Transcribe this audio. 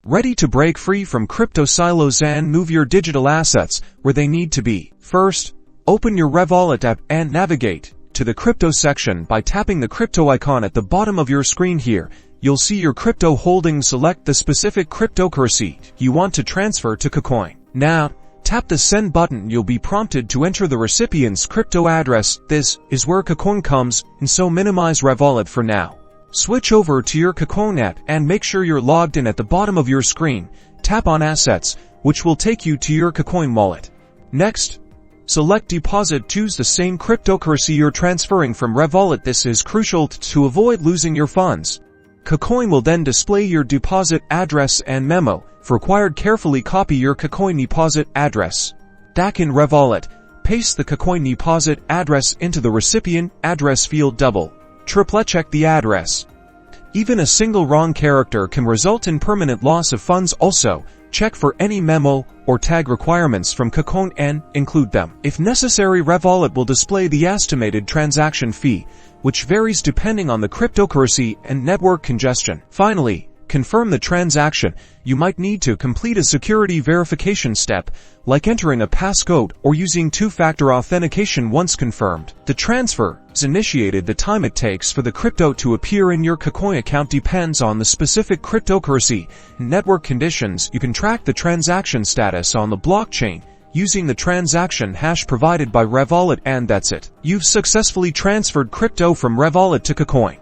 Ready to break free from crypto silos and move your digital assets where they need to be. First, open your Revolut app and navigate to the crypto section by tapping the crypto icon at the bottom of your screen here. You'll see your crypto holdings. Select the specific cryptocurrency you want to transfer to Kucoin. Now, tap the send button. You'll be prompted to enter the recipient's crypto address. This is where Kucoin comes, and so minimize Revolut for now. Switch over to your Kucoin app and make sure you're logged in. At the bottom of your screen, tap on Assets, which will take you to your Kucoin wallet. Next, select Deposit. Choose the same cryptocurrency you're transferring from Revolut. This is crucial to avoid losing your funds. Kucoin will then display your deposit address and memo. If required, carefully copy your Kucoin deposit address. Back in Revolut, paste the Kucoin deposit address into the recipient address field. Triple check the address. Even a single wrong character can result in permanent loss of funds. Also, check for any memo or tag requirements from Kucoin and include them. If necessary, Revolut will display the estimated transaction fee, which varies depending on the cryptocurrency and network congestion. Finally, confirm the transaction. You might need to complete a security verification step, like entering a passcode or using two-factor authentication. Once confirmed, the transfer is initiated. The time it takes for the crypto to appear in your Kucoin account depends on the specific cryptocurrency and network conditions. You can track the transaction status on the blockchain using the transaction hash provided by Revolut, and that's it. You've successfully transferred crypto from Revolut to Kucoin.